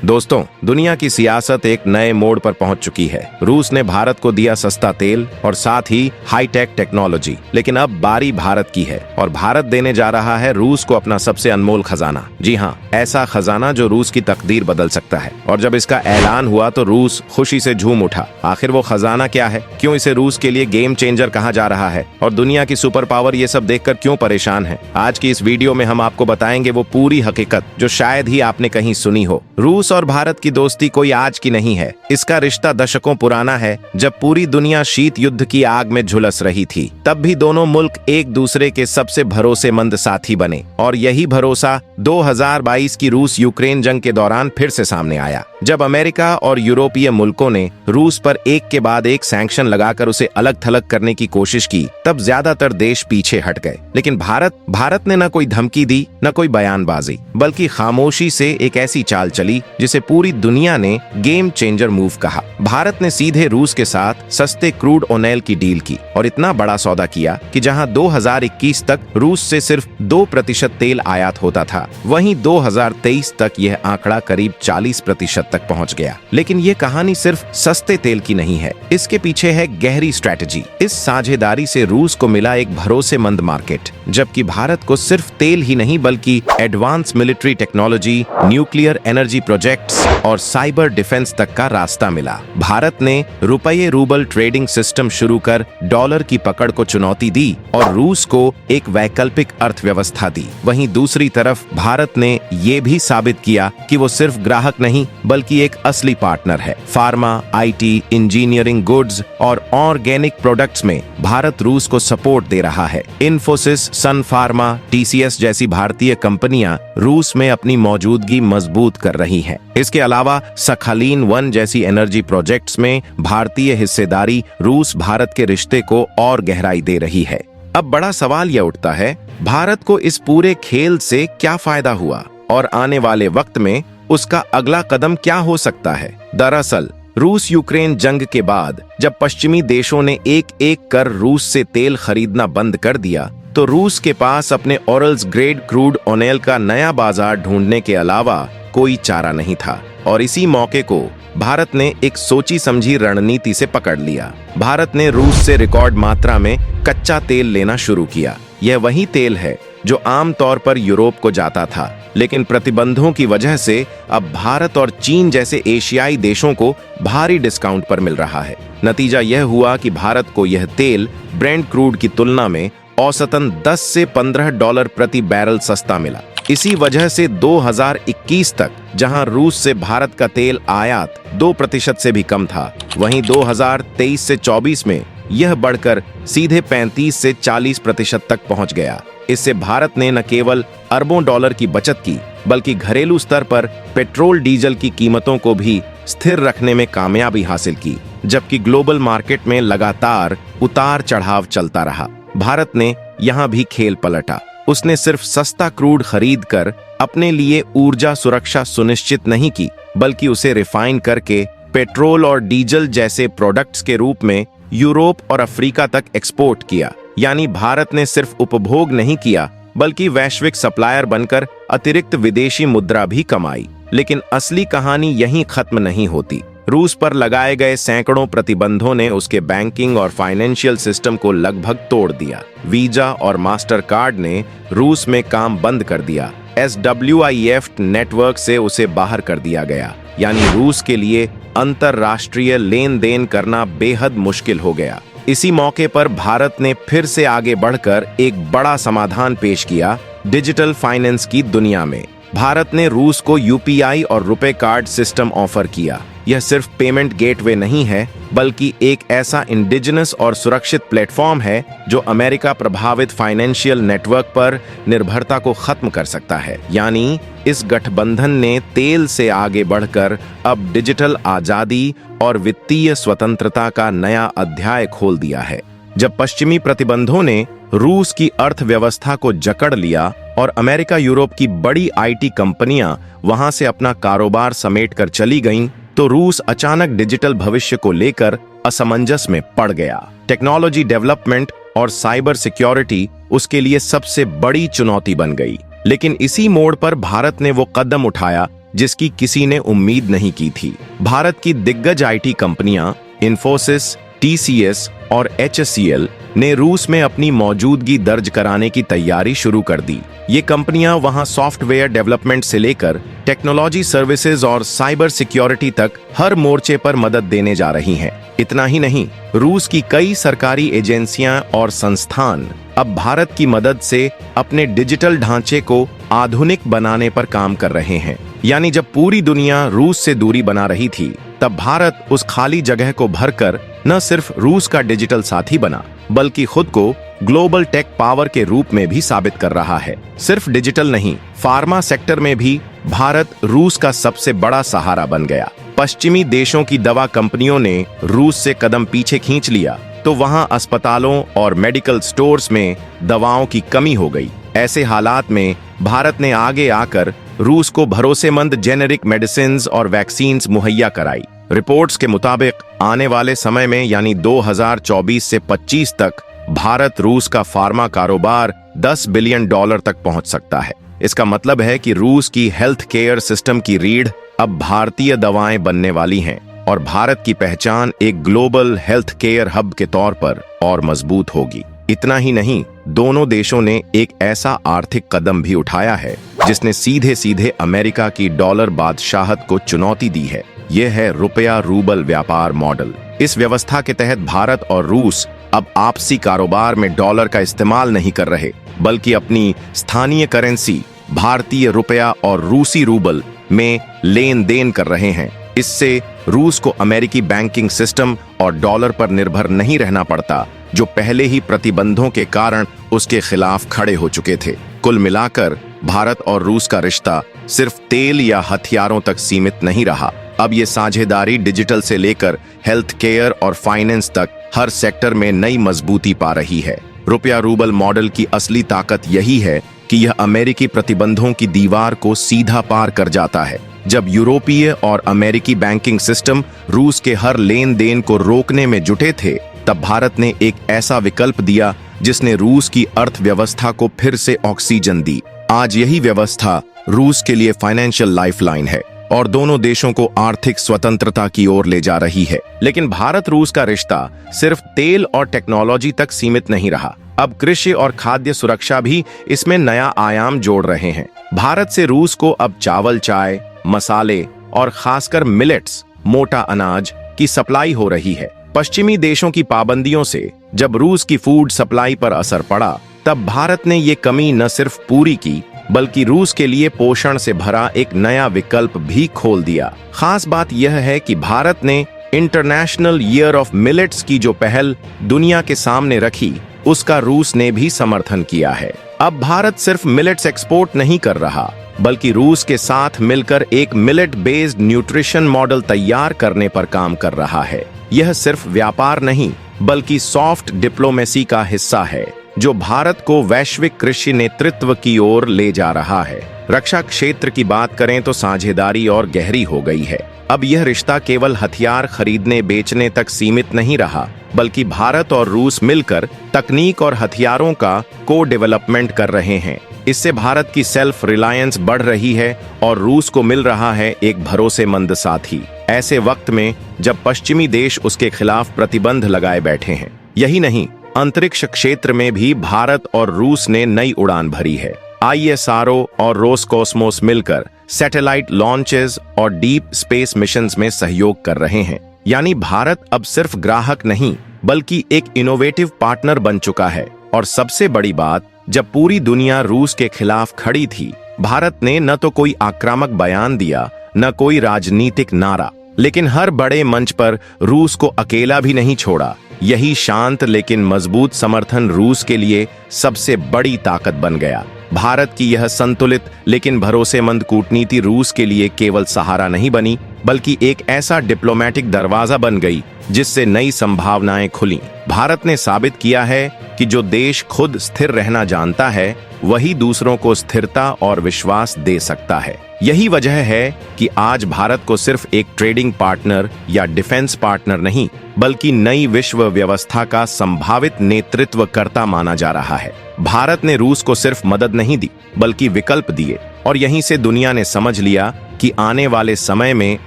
दोस्तों, दुनिया की सियासत एक नए मोड़ पर पहुंच चुकी है। रूस ने भारत को दिया सस्ता तेल और साथ ही हाईटेक टेक्नोलॉजी, लेकिन अब बारी भारत की है और भारत देने जा रहा है रूस को अपना सबसे अनमोल खजाना। जी हाँ, ऐसा खजाना जो रूस की तकदीर बदल सकता है। और जब इसका ऐलान हुआ तो रूस खुशी से झूम उठा। आखिर वो खजाना क्या है, क्यों इसे रूस के लिए गेम चेंजर कहा जा रहा है और दुनिया की सुपर पावर ये सब देखकर क्यों परेशान है? आज की इस वीडियो में हम आपको बताएंगे वो पूरी हकीकत जो शायद ही आपने कहीं सुनी हो। रूस और भारत की दोस्ती कोई आज की नहीं है। इसका रिश्ता दशकों पुराना है। जब पूरी दुनिया शीत युद्ध की आग में झुलस रही थी, तब भी दोनों मुल्क एक दूसरे के सबसे भरोसेमंद साथी बने और यही भरोसा 2022 की रूस यूक्रेन जंग के दौरान फिर से सामने आया। जब अमेरिका और यूरोपीय मुल्कों ने रूस पर एक के बाद एक सैंक्शन लगाकर उसे अलग थलग करने की कोशिश की, तब ज्यादातर देश पीछे हट गए। लेकिन भारत ने न कोई धमकी दी, न कोई बयानबाजी, बल्कि खामोशी से एक ऐसी चाल चली जिसे पूरी दुनिया ने गेम चेंजर मूव कहा। भारत ने सीधे रूस के साथ सस्ते क्रूड ऑयल की डील की और इतना बड़ा सौदा किया कि जहां 2021 तक रूस से सिर्फ 2% तेल आयात होता था, वहीं 2023 तक यह आंकड़ा करीब 40% तक पहुंच गया। लेकिन ये कहानी सिर्फ सस्ते तेल की नहीं है, इसके पीछे है गहरी स्ट्रेटजी। इस साझेदारी से रूस को मिला एक भरोसेमंद मार्केट, जबकि भारत को सिर्फ तेल ही नहीं बल्कि advance military technology, nuclear energy projects और साइबर डिफेंस तक का रास्ता मिला। भारत ने रुपये रूबल ट्रेडिंग सिस्टम शुरू कर डॉलर की पकड़ को चुनौती दी और रूस को एक वैकल्पिक अर्थव्यवस्था दी। वहीं दूसरी तरफ भारत ने ये भी साबित किया कि वो सिर्फ ग्राहक नहीं बल्कि एक असली पार्टनर है। फार्मा, आईटी, इंजीनियरिंग गुड्स और ऑर्गेनिक प्रोडक्ट्स में भारत रूस को सपोर्ट दे रहा है। इन्फोसिस, सन फार्मा, टीसीएस जैसी भारतीय कंपनियां रूस में अपनी मौजूदगी मजबूत कर रही हैं। इसके अलावा सखालिन-1 जैसी एनर्जी प्रोजेक्ट्स में भारतीय हिस्सेदारी रूस भारत के रिश्ते को और गहराई दे रही है। अब बड़ा सवाल यह उठता है, भारत को इस पूरे खेल से क्या फायदा हुआ और आने वाले वक्त में उसका अगला कदम क्या हो सकता है? दरअसल रूस यूक्रेन जंग के बाद जब पश्चिमी देशों ने एक एक कर रूस से तेल खरीदना बंद कर दिया, तो रूस के पास अपने ओरल्स ग्रेड क्रूड ऑयल का नया बाजार ढूंढने के अलावा कोई चारा नहीं था। और इसी मौके को भारत ने एक सोची समझी रणनीति से पकड़ लिया। भारत ने रूस से रिकॉर्ड मात्रा में कच्चा तेल लेना शुरू किया। यह वही तेल है जो आमतौर पर यूरोप को जाता था, लेकिन प्रतिबंधों की वजह से अब भारत और चीन जैसे एशियाई देशों को भारी डिस्काउंट पर मिल रहा है। नतीजा यह हुआ कि भारत को यह तेल ब्रेंट क्रूड की तुलना में औसतन 10 से 15 डॉलर प्रति बैरल सस्ता मिला। इसी वजह से 2021 तक जहां रूस से भारत का तेल आयात 2% से भी कम था, वहीं 2023 से 24 में यह बढ़कर सीधे 35 से 40% तक पहुंच गया। इससे भारत ने न केवल अरबों डॉलर की बचत की, बल्कि घरेलू स्तर पर पेट्रोल डीजल की कीमतों को भी स्थिर रखने में कामयाबी हासिल की, जबकि ग्लोबल मार्केट में लगातार उतार चढ़ाव चलता रहा। भारत ने यहां भी खेल पलटा। उसने सिर्फ सस्ता क्रूड खरीदकर अपने लिए ऊर्जा सुरक्षा सुनिश्चित नहीं की, बल्कि उसे रिफाइन करके पेट्रोल और डीजल जैसे प्रोडक्ट्स के रूप में यूरोप और अफ्रीका तक एक्सपोर्ट किया। यानी भारत ने सिर्फ उपभोग नहीं किया, बल्कि वैश्विक सप्लायर बनकर अतिरिक्त विदेशी मुद्रा भी कमाई। लेकिन असली कहानी यहीं खत्म नहीं होती। रूस पर लगाए गए सैकड़ों प्रतिबंधों ने उसके बैंकिंग और फाइनेंशियल सिस्टम को लगभग तोड़ दिया। वीजा और मास्टर कार्ड ने रूस में काम बंद कर दिया। SWIFT नेटवर्क से उसे बाहर कर दिया गया। यानी रूस के लिए अंतरराष्ट्रीय लेन देन करना बेहद मुश्किल हो गया। इसी मौके पर भारत ने फिर से आगे बढ़कर एक बड़ा समाधान पेश किया डिजिटल फाइनेंस की दुनिया में। भारत ने रूस को UPI और रुपे कार्ड सिस्टम ऑफर किया। यह सिर्फ पेमेंट गेटवे नहीं है, बल्कि एक ऐसा इंडिजिनस और सुरक्षित प्लेटफॉर्म है जो अमेरिका प्रभावित फाइनेंशियल नेटवर्क पर निर्भरता को खत्म कर सकता है। यानी इस गठबंधन ने तेल से आगे बढ़कर अब डिजिटल आजादी और वित्तीय स्वतंत्रता का नया अध्याय खोल दिया है। जब पश्चिमी प्रतिबंधों ने रूस की अर्थव्यवस्था को जकड़ लिया और अमेरिका यूरोप की बड़ी IT कंपनियां वहां से अपना कारोबार समेटकर चली गईं, तो रूस अचानक डिजिटल भविष्य को लेकर असमंजस में पड़ गया। टेक्नोलॉजी डेवलपमेंट और साइबर सिक्योरिटी उसके लिए सबसे बड़ी चुनौती बन गई। लेकिन इसी मोड़ पर भारत ने वो कदम उठाया जिसकी किसी ने उम्मीद नहीं की थी। भारत की दिग्गज आईटी कंपनियां इन्फोसिस, टीसीएस और HCL ने रूस में अपनी मौजूदगी दर्ज कराने की तैयारी शुरू कर दी। ये कंपनियां वहां सॉफ्टवेयर डेवलपमेंट से लेकर टेक्नोलॉजी सर्विसेज और साइबर सिक्योरिटी तक हर मोर्चे पर मदद देने जा रही हैं। इतना ही नहीं, रूस की कई सरकारी एजेंसियां और संस्थान अब भारत की मदद से अपने डिजिटल ढांचे को आधुनिक बनाने पर काम कर रहे हैं। यानी जब पूरी दुनिया रूस से दूरी बना रही थी, तब भारत उस खाली जगह को भरकर न सिर्फ रूस का डिजिटल साथी बना, बल्कि खुद को ग्लोबल टेक पावर के रूप में भी साबित कर रहा है। सिर्फ डिजिटल नहीं, फार्मा सेक्टर में भी भारत रूस का सबसे बड़ा सहारा बन गया। पश्चिमी देशों की दवा कंपनियों ने रूस से कदम पीछे खींच लिया, तो वहां अस्पतालों और मेडिकल स्टोर्स में दवाओं की कमी हो गई। ऐसे हालात में भारत ने आगे आकर रूस को भरोसेमंद जेनेरिक मेडिसिन्स और वैक्सीन्स मुहैया कराई। रिपोर्ट्स के मुताबिक आने वाले समय में यानी 2024 से 25 तक भारत रूस का फार्मा कारोबार $10 बिलियन तक पहुंच सकता है। इसका मतलब है कि रूस की हेल्थ केयर सिस्टम की रीढ़ अब भारतीय दवाएं बनने वाली हैं और भारत की पहचान एक ग्लोबल हेल्थ केयर हब के तौर पर और मजबूत होगी। इतना ही नहीं, दोनों देशों ने एक ऐसा आर्थिक कदम भी उठाया है जिसने सीधे सीधे अमेरिका की डॉलर बादशाहत को चुनौती दी है। यह है रुपया रूबल व्यापार मॉडल। इस व्यवस्था के तहत भारत और रूस अब आपसी कारोबार में डॉलर का इस्तेमाल नहीं कर रहे, बल्कि अपनी स्थानीय करेंसी भारतीय रुपया और रूसी रूबल में लेन देन कर रहे हैं। इससे रूस को अमेरिकी बैंकिंग सिस्टम और डॉलर पर निर्भर नहीं रहना पड़ता, जो पहले ही प्रतिबंधों के कारण उसके खिलाफ खड़े हो चुके थे। कुल मिलाकर भारत और रूस का रिश्ता सिर्फ तेल या हथियारों तक सीमित नहीं रहा। अब ये साझेदारी डिजिटल से लेकर हेल्थ केयर और फाइनेंस तक हर सेक्टर में नई मजबूती पा रही है। रुपया रूबल मॉडल की असली ताकत यही है कि यह अमेरिकी प्रतिबंधों की दीवार को सीधा पार कर जाता है। जब यूरोपीय और अमेरिकी बैंकिंग सिस्टम रूस के हर लेन देन को रोकने में जुटे थे, तब भारत ने एक ऐसा विकल्प दिया जिसने रूस की अर्थव्यवस्था को फिर से ऑक्सीजन दी। आज यही व्यवस्था रूस के लिए फाइनेंशियल लाइफलाइन है और दोनों देशों को आर्थिक स्वतंत्रता की ओर ले जा रही है। लेकिन भारत रूस का रिश्ता सिर्फ तेल और टेक्नोलॉजी तक सीमित नहीं रहा। अब कृषि और खाद्य सुरक्षा भी इसमें नया आयाम जोड़ रहे हैं। भारत से रूस को अब चावल, चाय, मसाले और खासकर मिलेट्स, मोटा अनाज की सप्लाई हो रही है। पश्चिमी देशों की पाबंदियों से जब रूस की फूड सप्लाई पर असर पड़ा, तब भारत ने ये कमी न सिर्फ पूरी की, बल्कि रूस के लिए पोषण से भरा एक नया विकल्प भी खोल दिया। खास बात यह है कि भारत ने इंटरनेशनल ईयर ऑफ मिलेट्स की जो पहल दुनिया के सामने रखी, उसका रूस ने भी समर्थन किया है। अब भारत सिर्फ मिलेट्स एक्सपोर्ट नहीं कर रहा, बल्कि रूस के साथ मिलकर एक मिलेट बेस्ड न्यूट्रिशन मॉडल तैयार करने पर काम कर रहा है। यह सिर्फ व्यापार नहीं, बल्कि सॉफ्ट डिप्लोमेसी का हिस्सा है, जो भारत को वैश्विक कृषि नेतृत्व की ओर ले जा रहा है। रक्षा क्षेत्र की बात करें तो साझेदारी और गहरी हो गई है। अब यह रिश्ता केवल हथियार खरीदने बेचने तक सीमित नहीं रहा, बल्कि भारत और रूस मिलकर तकनीक और हथियारों का को डेवलपमेंट कर रहे हैं। इससे भारत की सेल्फ रिलायंस बढ़ रही है और रूस को मिल रहा है एक भरोसेमंद साथी, ऐसे वक्त में जब पश्चिमी देश उसके खिलाफ प्रतिबंध लगाए बैठे हैं। यही नहीं, अंतरिक्ष क्षेत्र में भी भारत और रूस ने नई उड़ान भरी है। ISRO और रोसकॉस्मोस मिलकर सैटेलाइट लॉन्चेस और डीप स्पेस मिशंस में सहयोग कर रहे हैं। यानी भारत अब सिर्फ ग्राहक नहीं, बल्कि एक इनोवेटिव पार्टनर बन चुका है। और सबसे बड़ी बात, जब पूरी दुनिया रूस के खिलाफ खड़ी थी, भारत ने न तो कोई आक्रामक बयान दिया, न कोई राजनीतिक नारा, लेकिन हर बड़े मंच पर रूस को अकेला भी नहीं छोड़ा। यही शांत लेकिन मजबूत समर्थन रूस के लिए सबसे बड़ी ताकत बन गया। भारत की यह संतुलित लेकिन भरोसेमंद कूटनीति रूस के लिए केवल सहारा नहीं बनी, बल्कि एक ऐसा डिप्लोमेटिक दरवाजा बन गई जिससे नई संभावनाएं खुली। भारत ने साबित किया है कि जो देश खुद स्थिर रहना जानता है, वही दूसरों को स्थिरता और विश्वास दे सकता है। यही वजह है कि आज भारत को सिर्फ एक ट्रेडिंग पार्टनर या डिफेंस पार्टनर नहीं, बल्कि नई विश्व व्यवस्था का संभावित नेतृत्वकर्ता माना जा रहा है। भारत ने रूस को सिर्फ मदद नहीं दी, बल्कि विकल्प दिए, और यहीं से दुनिया ने समझ लिया कि आने वाले समय में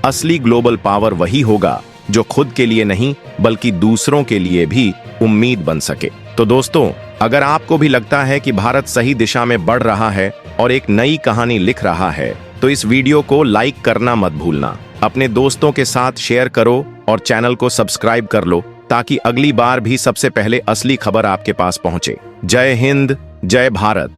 असली ग्लोबल पावर वही होगा जो खुद के लिए नहीं बल्कि दूसरों के लिए भी उम्मीद बन सके। तो दोस्तों, अगर आपको भी लगता है कि भारत सही दिशा में बढ़ रहा है और एक नई कहानी लिख रहा है, तो इस वीडियो को लाइक करना मत भूलना, अपने दोस्तों के साथ शेयर करो और चैनल को सब्सक्राइब कर लो ताकि अगली बार भी सबसे पहले असली खबर आपके पास पहुंचे। जय हिंद, जय भारत।